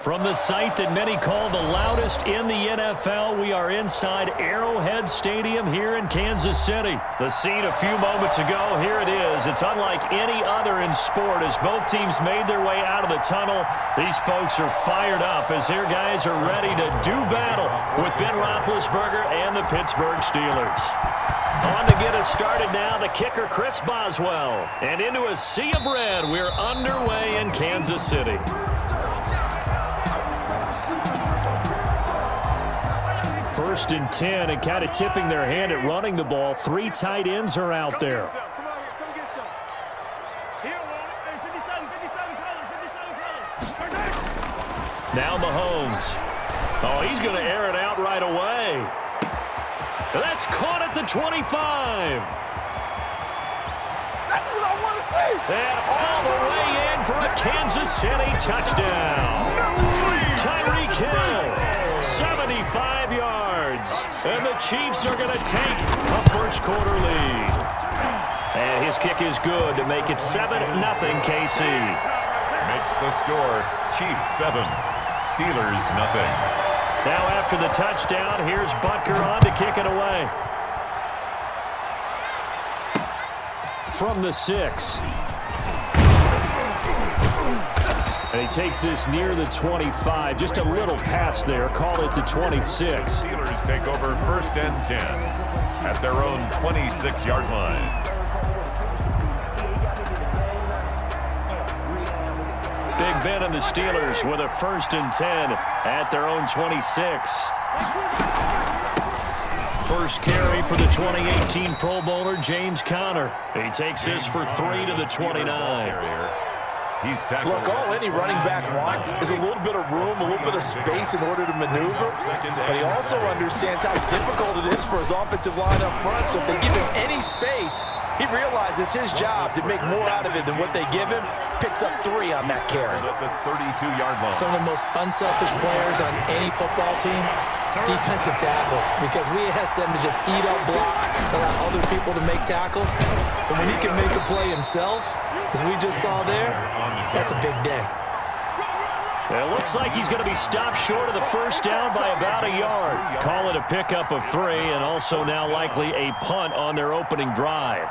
From the site that many call the loudest in the NFL, we are inside Arrowhead Stadium here in Kansas City. The scene a few moments ago, here it is. It's unlike any other in sport as both teams made their way out of the tunnel. These folks are fired up as their guys are ready to do battle with Ben Roethlisberger and the Pittsburgh Steelers. On to get us started now, the kicker Chris Boswell. And into a sea of red, we're underway in Kansas City. First and 10, and kind of tipping their hand at running the ball. Three tight ends are out there. Now Mahomes. Oh, he's going to air it out right away. That's caught at the 25. That's what I want to see. And all the way in for a Kansas City touchdown. Tyreek Hill, 75 yards. And the Chiefs are going to take a first quarter lead. And his kick is good to make it 7-0 KC. Makes the score Chiefs 7, Steelers nothing. Now after the touchdown, here's Butker on to kick it away. From the 6. And he takes this near the 25. Just a little pass there. Call it the 26. Steelers take over first and 10 at their own 26-yard line. Big Ben and the Steelers with a first and 10 at their own 26. First carry for the 2018 Pro Bowler, James Conner. He takes this for 3 to the 29. Look, all any running back wants is a little bit of room, a little bit of space in order to maneuver. But he also understands how difficult it is for his offensive line up front. So if they give him any space, he realizes his job to make more out of it than what they give him. Picks up 3 on that carry. Some of the most unselfish players on any football team, defensive tackles, because we ask them to just eat up blocks, allow other people to make tackles. But when he can make a play himself, as we just saw there, that's a big day. It looks like he's going to be stopped short of the first down by about a yard. Call it a pickup of 3, and also now likely a punt on their opening drive.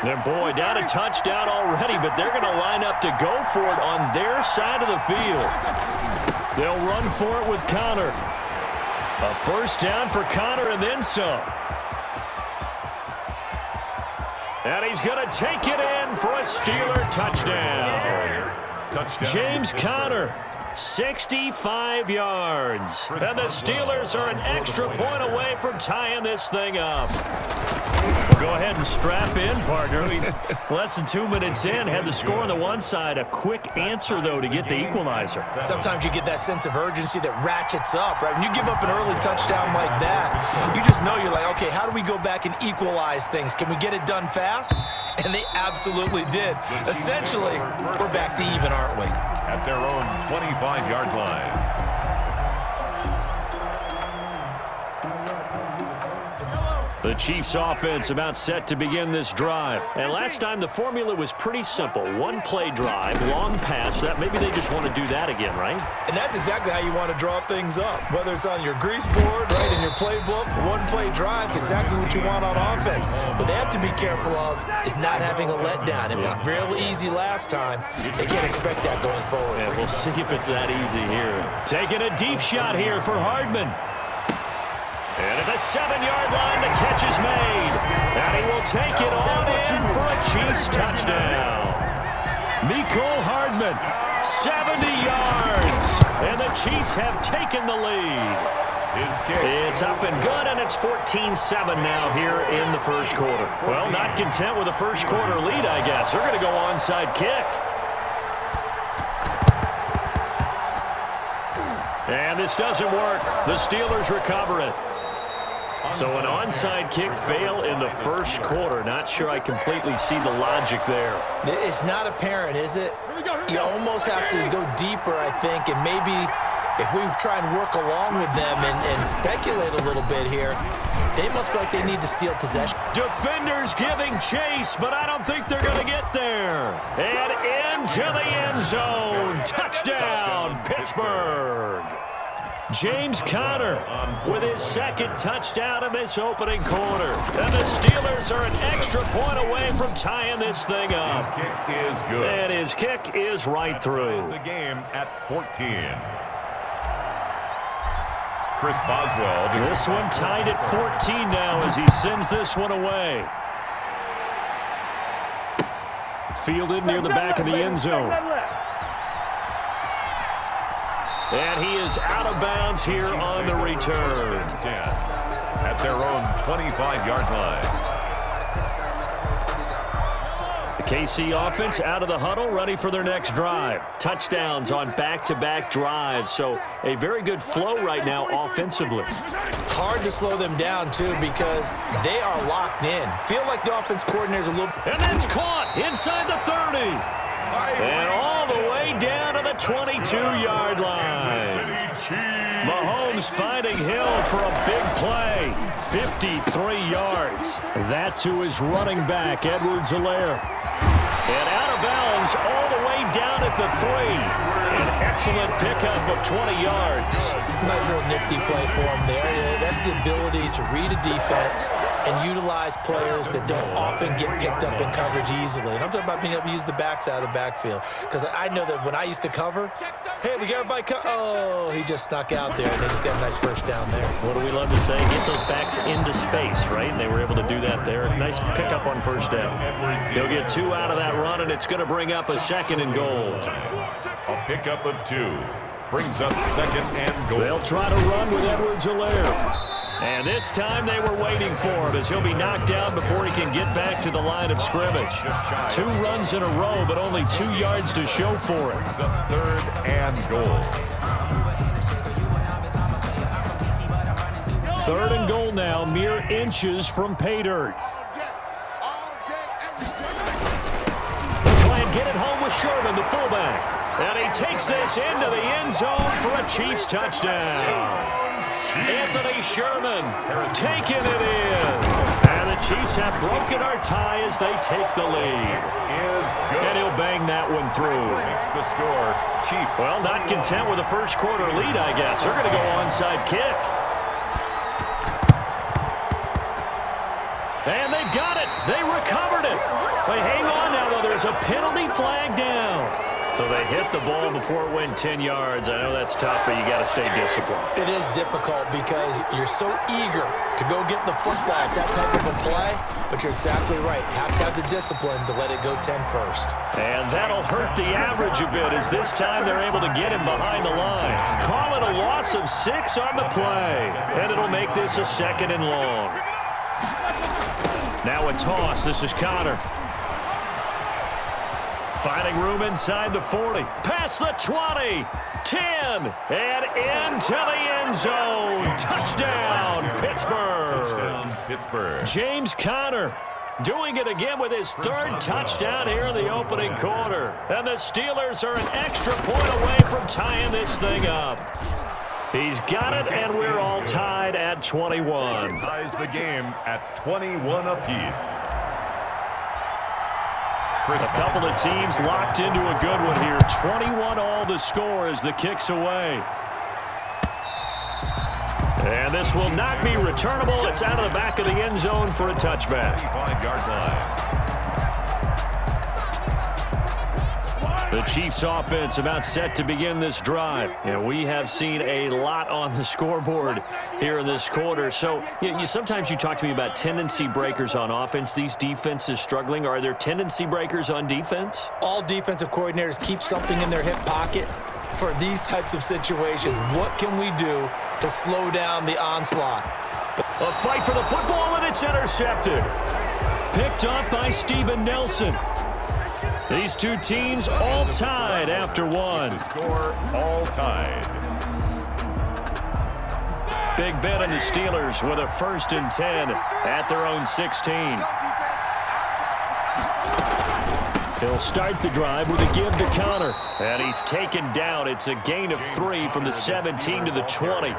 And boy, down a touchdown already, but they're going to line up to go for it on their side of the field. They'll run for it with Conner. A first down for Conner and then some. And he's going to take it in for a Steeler touchdown. James Conner, 65 yards. And the Steelers are an extra point away from tying this thing up. Well, go ahead and strap in, partner. Less than 2 minutes in, had the score on the one side. A quick answer, though, to get the equalizer. Sometimes you get that sense of urgency that ratchets up, right? When you give up an early touchdown like that, you just know you're like, okay, how do we go back and equalize things? Can we get it done fast? And they absolutely did. Essentially, we're back to even, aren't we? At their own 25-yard line. The Chiefs offense about set to begin this drive. And last time the formula was pretty simple. One play drive, long pass. That maybe they just want to do that again, right? And that's exactly how you want to draw things up. Whether it's on your grease board, right, in your playbook, one play drive is exactly what you want on offense. What they have to be careful of is not having a letdown. It was real easy last time. They can't expect that going forward. Yeah, we'll see if it's that easy here. Taking a deep shot here for Hardman. And at the 7-yard line, the catch is made. And he will take it on in for a Chiefs touchdown. Mecole Hardman, 70 yards. And the Chiefs have taken the lead. It's up and good, and it's 14-7 now here in the first quarter. Well, not content with a first quarter lead, I guess. They're going to go onside kick. And this doesn't work. The Steelers recover it. So an onside kick fail in the first quarter. Not sure I completely see the logic there. It's not apparent, is it? You almost have to go deeper, I think, and maybe if we try and work along with them and speculate a little bit here, they must feel like they need to steal possession. Defenders giving chase, but I don't think they're going to get there. And into the end zone. Touchdown, Pittsburgh. James Conner with his second touchdown in this opening quarter. And the Steelers are an extra point away from tying this thing up. His kick is good. And his kick is right through. The game at 14. Chris Boswell. This one tied at 14 now as he sends this one away. Fielded near the back of the end zone. And he is out of bounds here on the return. At their own 25-yard line. The KC offense out of the huddle, ready for their next drive. Touchdowns on back-to-back drives, so a very good flow right now offensively. Hard to slow them down, too, because they are locked in. Feel like the offense coordinator's a little... And that's caught inside the 30. And all the way down to the 22-yard line. Mahomes finding Hill for a big play. 53 yards. That to his running back, Edwards-Helaire. And out of bounds all the way down at the 3. An excellent pickup of 20 yards. Nice little nifty play for him there. That's the ability to read a defense and utilize players that don't often get picked up in coverage easily. And I'm talking about being able to use the backs out of the backfield. Because I know that when I used to cover, hey, we got everybody oh, he just snuck out there, and they just got a nice first down there. What do we love to say? Get those backs into space, right? And they were able to do that there. Nice pickup on first down. They'll get 2 out of that run, and it's going to bring up a 2nd and goal. A pickup of 2. Brings up 2nd and goal. They'll try to run with Edwards-Helaire. And this time they were waiting for him as he'll be knocked down before he can get back to the line of scrimmage. 2 runs in a row, but only 2 yards to show for it. It's a 3rd and goal. 3rd and goal now, mere inches from pay dirt. They'll try and get it home with Sherman, the fullback. And he takes this into the end zone for a Chiefs touchdown. Anthony Sherman taking it in. And the Chiefs have broken our tie as they take the lead. And he'll bang that one through. Makes the score. Chiefs. Well, not content with a first quarter lead, I guess. They're going to go onside kick. And they've got it. They recovered it. Wait, hang on now, though. There's a penalty flag down. So they hit the ball before it went 10 yards. I know that's tough, but you got to stay disciplined. It is difficult because you're so eager to go get the football. It's that type of a play, but you're exactly right. You have to have the discipline to let it go 10 first. And that'll hurt the average a bit as this time they're able to get him behind the line. Call it a loss of 6 on the play, and it'll make this a 2nd and long. Now a toss. This is Conner. Finding room inside the 40. Past the 20. 10. And into the end zone. Touchdown, Pittsburgh. James Conner doing it again with his 3rd touchdown here in the opening quarter. And the Steelers are an extra point away from tying this thing up. He's got it, and we're all tied at 21. Ties the game at 21 apiece. A couple of teams locked into a good one here. 21 all the score as the kick's away. And this will not be returnable. It's out of the back of the end zone for a touchback. 25-yard line. The Chiefs offense about set to begin this drive. And we have seen a lot on the scoreboard here in this quarter. So sometimes you talk to me about tendency breakers on offense. These defenses struggling. Are there tendency breakers on defense? All defensive coordinators keep something in their hip pocket for these types of situations. What can we do to slow down the onslaught? A fight for the football, and it's intercepted. Picked up by Steven Nelson. These two teams all tied after one. Score all tied. Big Ben and the Steelers with a 1st and 10 at their own 16. He'll start the drive with a give to Connor. And he's taken down. It's a gain of 3 from the 17 to the 20.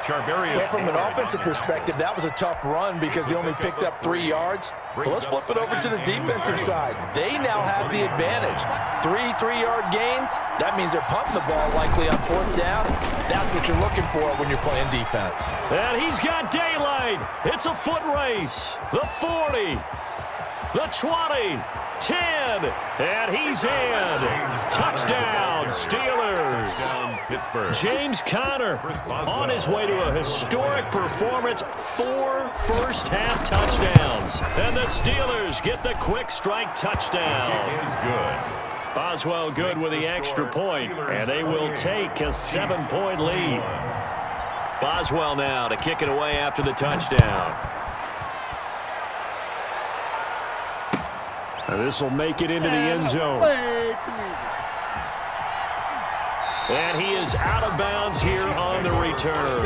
Well, from an offensive perspective, that was a tough run because he only picked up 3 yards. But let's flip it over to the defensive side. They now have the advantage. 3 3-yard gains, that means they're punting the ball likely on 4th down. That's what you're looking for when you're playing defense. And he's got daylight. It's a foot race. The 40, the 20, 10, and he's in. Touchdown, Steelers. James Conner on his way to a historic performance, 4 first-half touchdowns. And the Steelers get the quick strike touchdown. It is good. Boswell good with the extra point, and they will take a 7-point lead. Boswell now to kick it away after the touchdown. This will make it into the end zone. And he is out of bounds here on the return.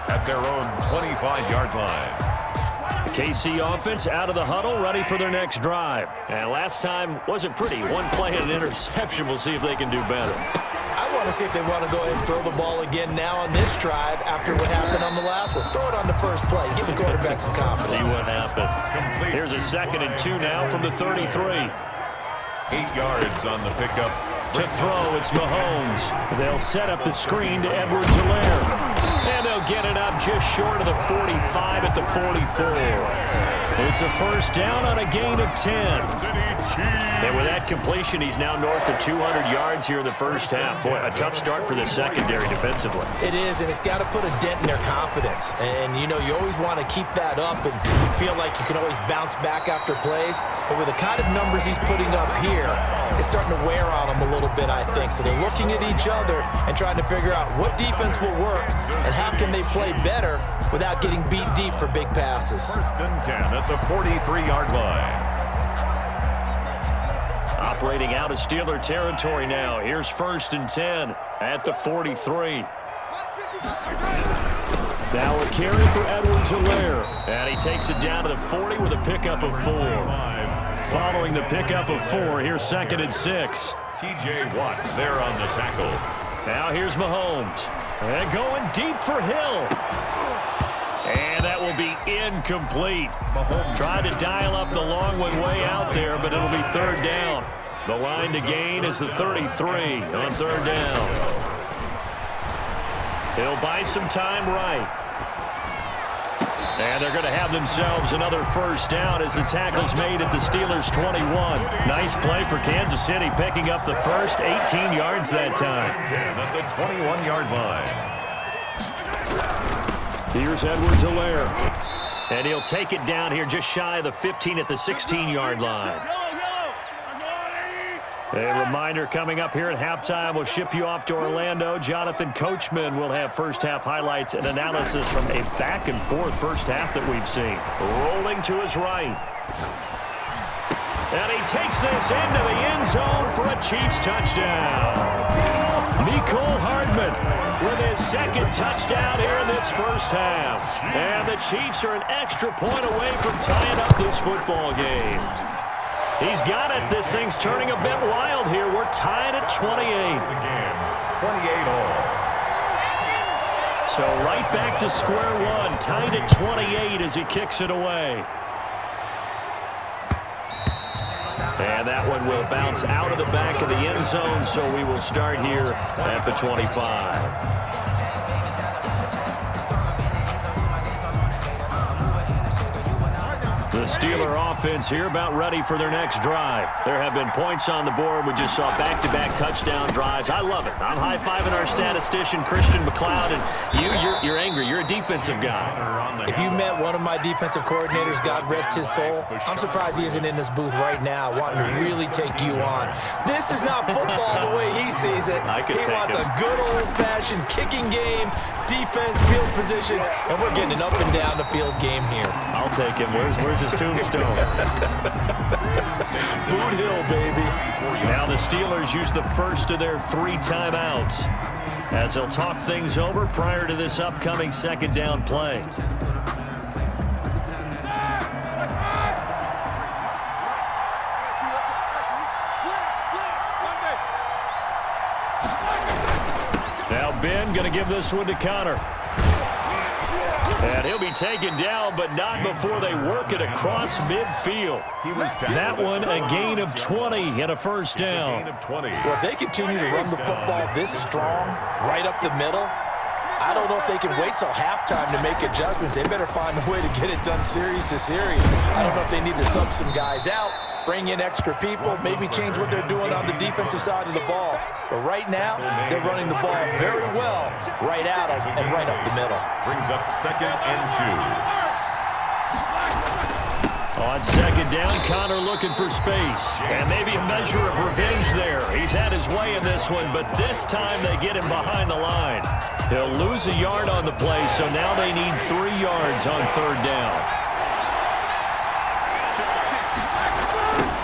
At their own 25-yard line. The KC offense out of the huddle, ready for their next drive. And last time wasn't pretty. 1 play and an interception. We'll see if they can do better. I want to see if they want to go ahead and throw the ball again now on this drive after what happened on the last one. Throw it on the first play. Give the quarterback some confidence. See what happens. Here's a 2nd and 2 now from the 33. 8 yards on the pickup. To throw, it's Mahomes. They'll set up the screen to Edwards-Helaire. And they'll get it up just short of the 45 at the 44. It's a first down on a gain of 10. And with that completion, he's now north of 200 yards here in the first half. Boy, a tough start for the secondary defensively. It is, and it's got to put a dent in their confidence. And, you know, you always want to keep that up and feel like you can always bounce back after plays. But with the kind of numbers he's putting up here, it's starting to wear on them a little bit, I think. So they're looking at each other and trying to figure out what defense will work and how can they play better without getting beat deep for big passes. 1st and 10 at the 43-yard line. Operating out of Steeler territory now. Here's 1st and 10 at the 43. Now a carry for Edwards-Helaire. And he takes it down to the 40 with a pickup of 4. Following the pickup of 4, here's 2nd and 6. T.J. Watt there on the tackle. Now here's Mahomes. And going deep for Hill. And that will be incomplete. Mahomes tried to dial up the long one way out there, but it'll be 3rd down. The line to gain is the 33 on 3rd down. He'll buy some time right. And they're going to have themselves another first down as the tackle's made at the Steelers' 21. Nice play for Kansas City, picking up the first 18 yards that time. That's a 21-yard line. Here's Edwards-Helaire. And he'll take it down here just shy of the 15 at the 16-yard line. A reminder coming up here at halftime. We'll ship you off to Orlando. Jonathan Coachman will have first-half highlights and analysis from a back-and-forth first half that we've seen. Rolling to his right. And he takes this into the end zone for a Chiefs touchdown. Mecole Hardman with his 2nd touchdown here in this first half. And the Chiefs are an extra point away from tying up this football game. He's got it. This thing's turning a bit wild here. We're tied at 28. Again, 28 all. So right back to square one. Tied at 28 as he kicks it away. And that one will bounce out of the back of the end zone, so we will start here at the 25. The Steeler offense here about ready for their next drive. There have been points on the board. We just saw back-to-back touchdown drives. I love it. I'm high-fiving our statistician, Christian McLeod, and you're angry. You're a defensive guy. If you met one of my defensive coordinators, God rest his soul, I'm surprised he isn't in this booth right now wanting to really take you on. This is not football the way he sees it. He wants a good old-fashioned kicking game, defense, field position, and we're getting an up-and-down-the-field game here. I'll take him. Where's his tombstone? Boot Hill, baby. Now the Steelers use the first of their 3 timeouts as they'll talk things over prior to this upcoming 2nd down play. Ben going to give this one to Connor. And he'll be taken down, but not before they work it across midfield. That one a gain of 20 and a first down. Well, if they continue to run the football this strong, right up the middle, I don't know if they can wait till halftime to make adjustments. They better find a way to get it done series to series. I don't know if they need to sub some guys out, bring in extra people, maybe change what they're doing on the defensive side of the ball. But right now, they're running the ball very well right at them and right up the middle. Brings up 2nd and 2. On 2nd down, Connor looking for space. And maybe a measure of revenge there. He's had his way in this one, but this time they get him behind the line. He'll lose a yard on the play, so now they need 3 yards on 3rd down.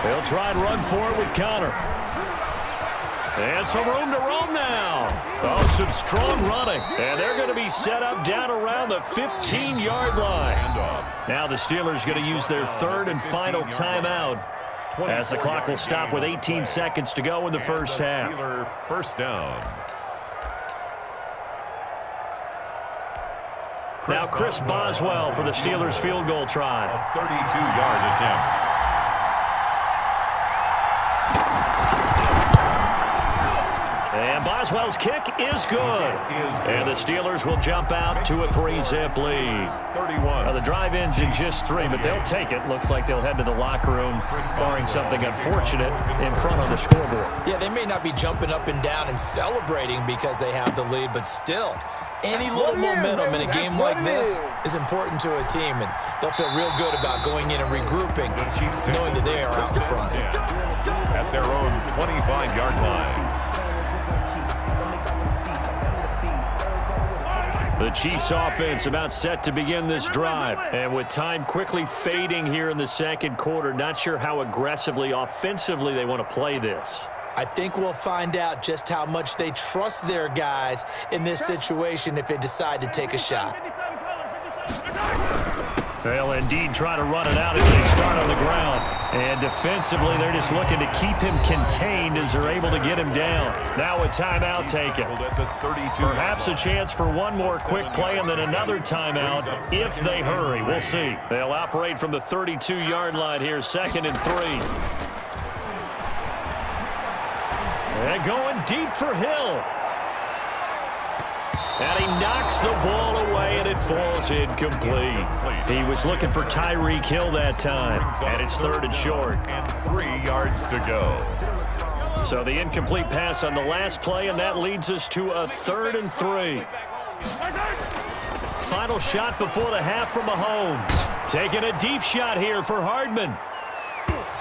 They'll try and run for it with Connor. And some room to roam now. Oh, some strong running. And they're going to be set up down around the 15-yard line. Now the Steelers going to use their 3rd and final timeout as the clock will stop with 18 seconds to go in the first half. First down. Now Chris Boswell for the Steelers field goal try. A 32-yard attempt. And Boswell's kick is good. And the Steelers will jump out to a 3-zip lead. Now the drive ends in just 3, but they'll take it. Looks like they'll head to the locker room, barring something unfortunate in front on the scoreboard. Yeah, they may not be jumping up and down and celebrating because they have the lead, but still, any little momentum in a game like this is important to a team, and they'll feel real good about going in and regrouping, knowing that they are out in front. At their own 25-yard line. The Chiefs offense about set to begin this drive. And with time quickly fading here in the 2nd quarter, not sure how aggressively, offensively they want to play this. I think we'll find out just how much they trust their guys in this situation if they decide to take a shot. They'll indeed try to run it out as they start on the ground. And defensively, they're just looking to keep him contained as they're able to get him down. Now a timeout taken. Perhaps a chance for one more quick play and then another timeout if they hurry. We'll see. They'll operate from the 32-yard line here, 2nd and 3. And going deep for Hill. And he knocks the ball away, and it falls incomplete. He was looking for Tyreek Hill that time, and it's 3rd and short. And 3 yards to go. So the incomplete pass on the last play, and that leads us to a 3rd and 3. Final shot before the half from Mahomes. Taking a deep shot here for Hardman.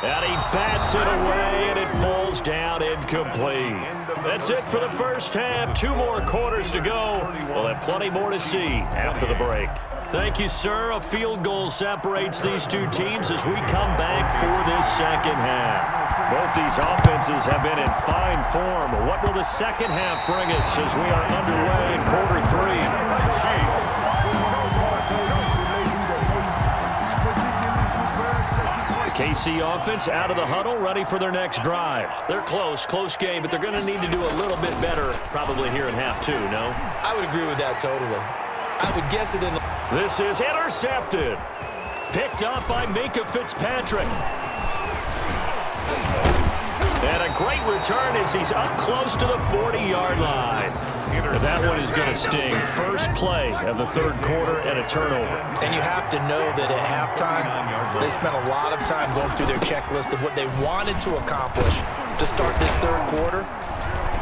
And he bats it away, and it falls down incomplete. That's it for the first half. 2 more quarters to go. We'll have plenty more to see after the break. Thank you, sir. A field goal separates these two teams as we come back for this 2nd half. Both these offenses have been in fine form. What will the 2nd half bring us as we are underway in quarter 3? KC offense out of the huddle, ready for their next drive. They're close game, but they're going to need to do a little bit better probably here in half 2, no? I would agree with that totally. I would guess it in the... This is intercepted. Picked up by Minkah Fitzpatrick. And a great return as he's up close to the 40-yard line. And that one is going to sting. First play of the 3rd quarter and a turnover. And you have to know that at halftime, they spent a lot of time going through their checklist of what they wanted to accomplish to start this 3rd quarter.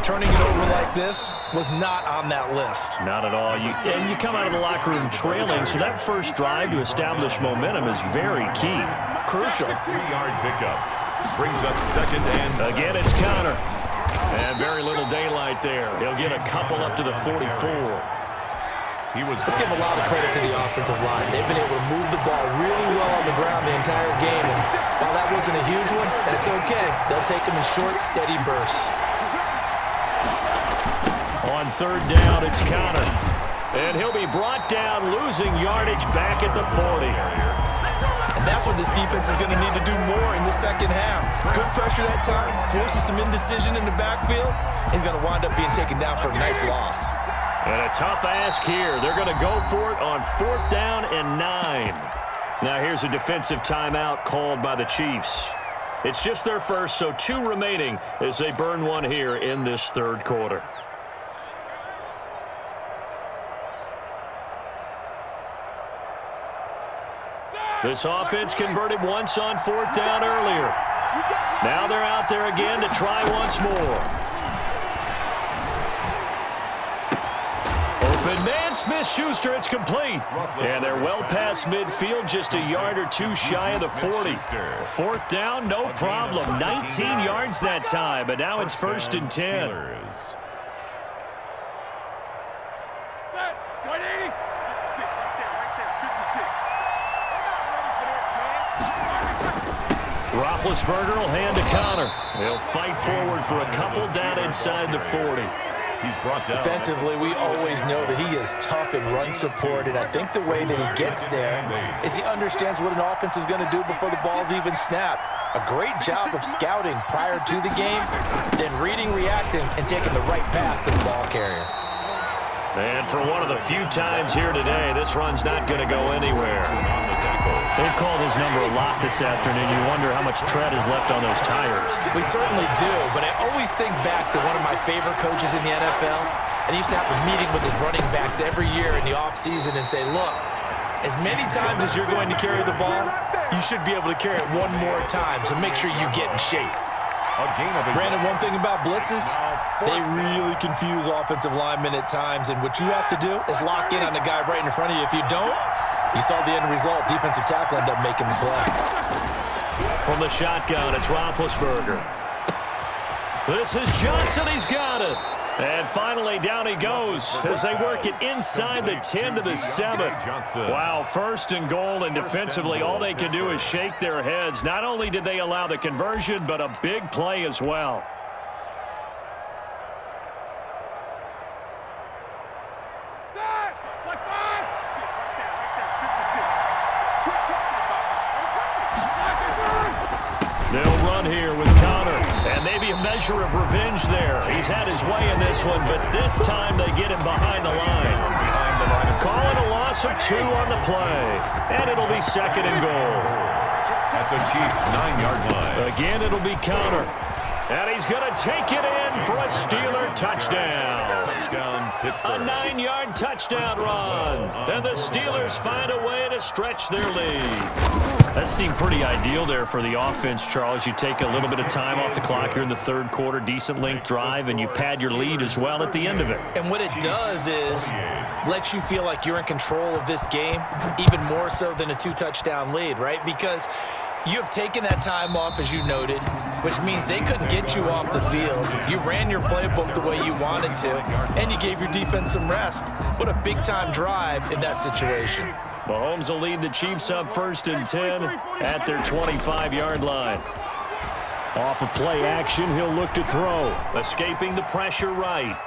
Turning it over like this was not on that list. Not at all. And you come out of the locker room trailing, so that first drive to establish momentum is very key. Crucial. 3-yard pickup. Brings up 2nd and... Again, it's Connor. And very little daylight there. He'll get a couple up to the 44. Let's give a lot of credit to the offensive line. They've been able to move the ball really well on the ground the entire game. And while that wasn't a huge one, that's okay. They'll take them in short, steady bursts. On 3rd down, it's Connor. And he'll be brought down, losing yardage back at the 40. And that's what this defense is going to need to do more in the 2nd half. Good pressure that time, forces some indecision in the backfield. He's going to wind up being taken down for a nice loss. And a tough ask here. They're going to go for it on 4th down and 9. Now here's a defensive timeout called by the Chiefs. It's just their first, so 2 remaining as they burn one here in this 3rd quarter. This offense converted once on 4th down earlier. Now they're out there again to try once more. Open man, Smith-Schuster, it's complete. And they're well past midfield, just a yard or 2 shy of the 40. 4th down, no problem. 19 yards that time, but now it's 1st and 10. Roethlisberger will hand to Connor. He'll fight forward for a couple down inside the 40. He's brought down. Defensively, we always know that he is tough in run support, and I think the way that he gets there is he understands what an offense is going to do before the ball's even snapped. A great job of scouting prior to the game, then reading, reacting, and taking the right path to the ball carrier. And for one of the few times here today, this run's not going to go anywhere. They've called his number a lot this afternoon. You wonder how much tread is left on those tires. We certainly do, but I always think back to one of my favorite coaches in the NFL, and he used to have a meeting with his running backs every year in the offseason and say, look, as many times as you're going to carry the ball, you should be able to carry it one more time, so make sure you get in shape. Brandon, one thing about blitzes, they really confuse offensive linemen at times, and what you have to do is lock in on the guy right in front of you. If you don't, you saw the end result. Defensive tackle ended up making the play. From the shotgun, it's Roethlisberger. This is Johnson. He's got it. And finally, down he goes as they work it inside the 10 to the 7. Wow, 1st and goal, and defensively, all they can do is shake their heads. Not only did they allow the conversion, but a big play as well. They'll run here with Connor, and maybe a measure of revenge there. He's had his way in this one, but this time they get him behind the line. Calling a loss of 2 on the play, and it'll be 2nd and goal. At the Chiefs' 9-yard line. Again, it'll be Connor. And he's going to take it in for a Steeler touchdown. A 9-yard touchdown run. And the Steelers find a way to stretch their lead. That seemed pretty ideal there for the offense, Charles. You take a little bit of time off the clock here in the 3rd quarter, decent length drive, and you pad your lead as well at the end of it. And what it does is let you feel like you're in control of this game, even more so than a 2-touchdown lead, right? Because you have taken that time off, as you noted, which means they couldn't get you off the field. You ran your playbook the way you wanted to, and you gave your defense some rest. What a big-time drive in that situation. Mahomes will lead the Chiefs up 1st and 10 at their 25-yard line. Off of play action, he'll look to throw. Escaping the pressure right.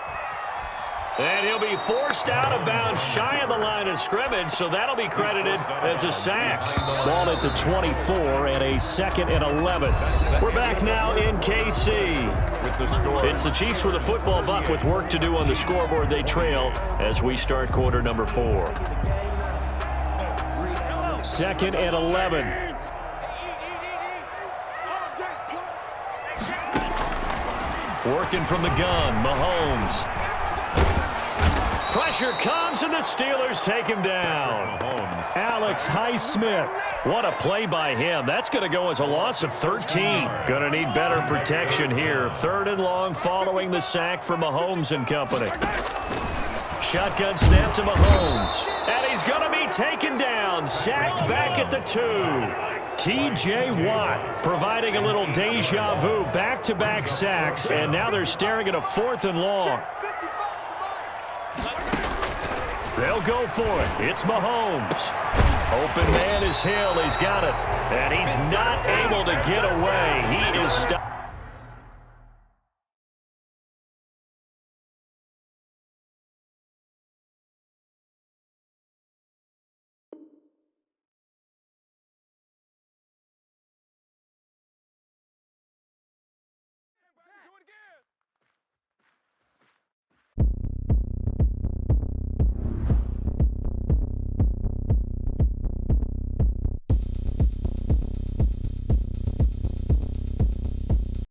And he'll be forced out of bounds shy of the line of scrimmage, so that'll be credited as a sack. Ball at the 24 and a 2nd and 11. We're back now in KC. It's the Chiefs with a football buck with work to do on the scoreboard. They trail as we start quarter number 4. 2nd and 11. Working from the gun, Mahomes. Pressure comes, and the Steelers take him down. Alex Highsmith. What a play by him. That's going to go as a loss of 13. Going to need better protection here. 3rd and long following the sack for Mahomes and company. Shotgun snap to Mahomes. And he's going to be taken down. Sacked back at the 2. T.J. Watt providing a little deja vu. Back-to-back sacks, and now they're staring at a 4th and long. They'll go for it. It's Mahomes. Open man is Hill. He's got it. And he's not able to get away. He is stopped.